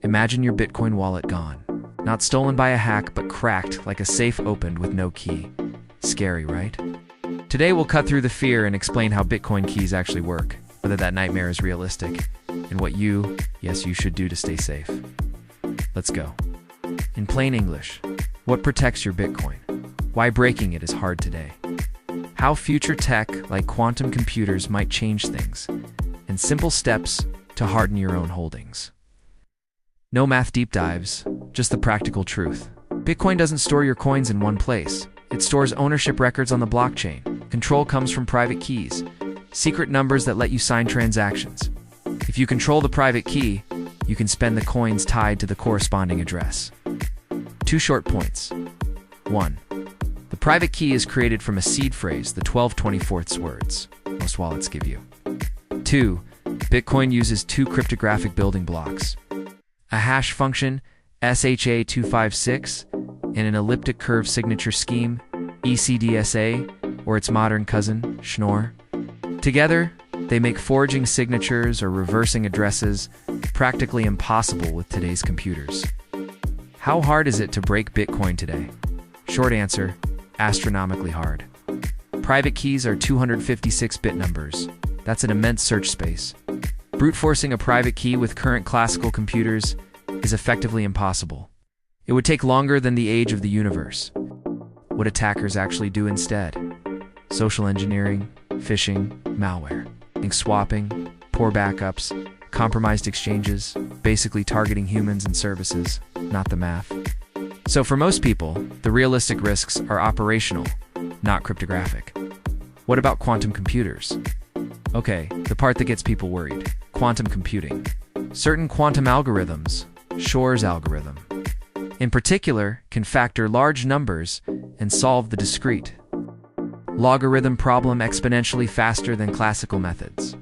Imagine your Bitcoin wallet gone. Not stolen by a hack, but cracked like a safe opened with no key. Scary, right? Today we'll cut through the fear and explain how Bitcoin keys actually work, whether that nightmare is realistic, and what you should do to stay safe. Let's go. In plain English, what protects your Bitcoin? Why breaking it is hard today? How future tech like quantum computers might change things, and simple steps to harden your own holdings. No math deep dives, just the practical truth. Bitcoin doesn't store your coins in one place. It stores ownership records on the blockchain. Control comes from private keys, secret numbers that let you sign transactions. If you control the private key, you can spend the coins tied to the corresponding address. 2 short points. 1. The private key is created from a seed phrase, the 12/24 words most wallets give you. 2. Bitcoin uses 2 cryptographic building blocks: a hash function, SHA-256, and an elliptic curve signature scheme, ECDSA, or its modern cousin, Schnorr. Together, they make forging signatures or reversing addresses practically impossible with today's computers. How hard is it to break Bitcoin today? Short answer, astronomically hard. Private keys are 256-bit numbers. That's an immense search space. Brute forcing a private key with current classical computers is effectively impossible. It would take longer than the age of the universe. What attackers actually do instead? Social engineering, phishing, malware, link swapping, poor backups, compromised exchanges, basically targeting humans and services, not the math. So for most people, the realistic risks are operational, not cryptographic. What about quantum computers? Okay, the part that gets people worried. Quantum computing. Certain quantum algorithms, Shor's algorithm, in particular, can factor large numbers and solve the discrete logarithm problem exponentially faster than classical methods.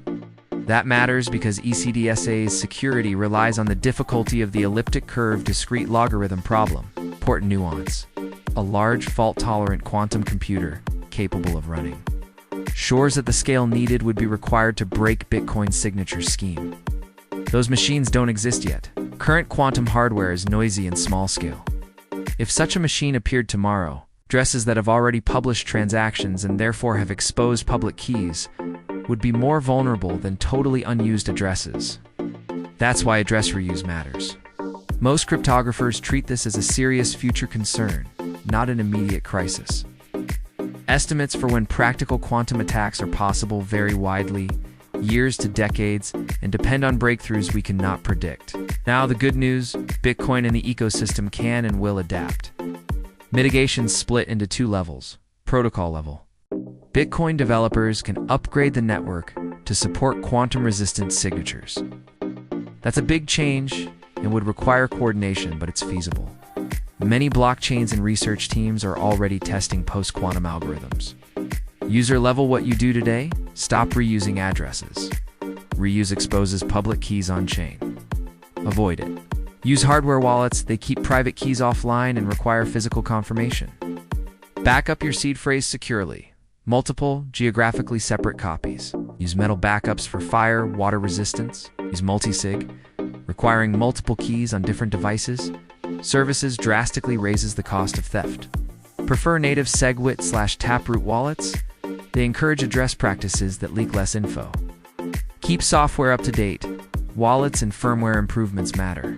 That matters because ECDSA's security relies on the difficulty of the elliptic curve discrete logarithm problem. Important nuance: a large fault-tolerant quantum computer capable of running Shor's at the scale needed would be required to break Bitcoin's signature scheme. Those machines don't exist yet. Current quantum hardware is noisy and small scale. If such a machine appeared tomorrow, addresses that have already published transactions and therefore have exposed public keys would be more vulnerable than totally unused addresses. That's why address reuse matters. Most cryptographers treat this as a serious future concern, not an immediate crisis. Estimates for when practical quantum attacks are possible vary widely, years to decades, and depend on breakthroughs we cannot predict. Now the good news, Bitcoin and the ecosystem can and will adapt. Mitigation split into 2 levels. Protocol level. Bitcoin developers can upgrade the network to support quantum-resistant signatures. That's a big change and would require coordination, but it's feasible. Many blockchains and research teams are already testing post-quantum algorithms. User level: what you do today? Stop reusing addresses. Reuse exposes public keys on-chain. Avoid it. Use hardware wallets. They keep private keys offline and require physical confirmation. Back up your seed phrase securely. Multiple, geographically separate copies. Use metal backups for fire, water resistance. Use multisig, requiring multiple keys on different devices. Services drastically raises the cost of theft. Prefer native SegWit/Taproot wallets. They encourage address practices that leak less info. Keep software up to date. Wallets and firmware improvements matter.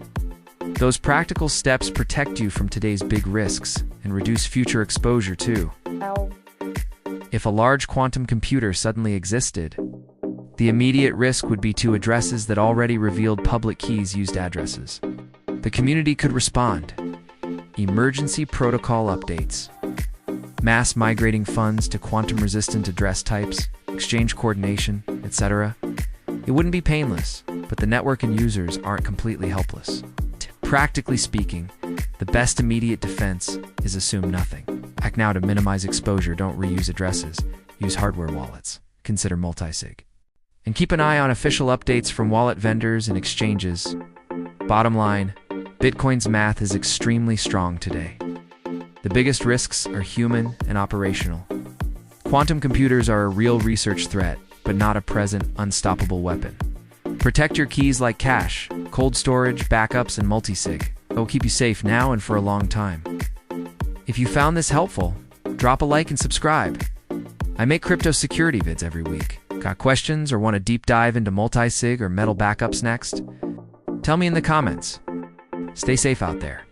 Those practical steps protect you from today's big risks and reduce future exposure too. If a large quantum computer suddenly existed, the immediate risk would be to addresses that already revealed public keys used addresses. The community could respond. Emergency protocol updates. Mass migrating funds to quantum-resistant address types, exchange coordination, etc. It wouldn't be painless, but the network and users aren't completely helpless. Practically speaking, the best immediate defense is assume nothing. Act now to minimize exposure. Don't reuse addresses. Use hardware wallets. Consider multisig. And keep an eye on official updates from wallet vendors and exchanges. Bottom line, Bitcoin's math is extremely strong today. The biggest risks are human and operational. Quantum computers are a real research threat, but not a present, unstoppable weapon. Protect your keys like cash, cold storage, backups, and multisig. It will keep you safe now and for a long time. If you found this helpful, drop a like and subscribe. I make crypto security vids every week. Got questions or want a deep dive into multisig or metal backups next? Tell me in the comments. Stay safe out there.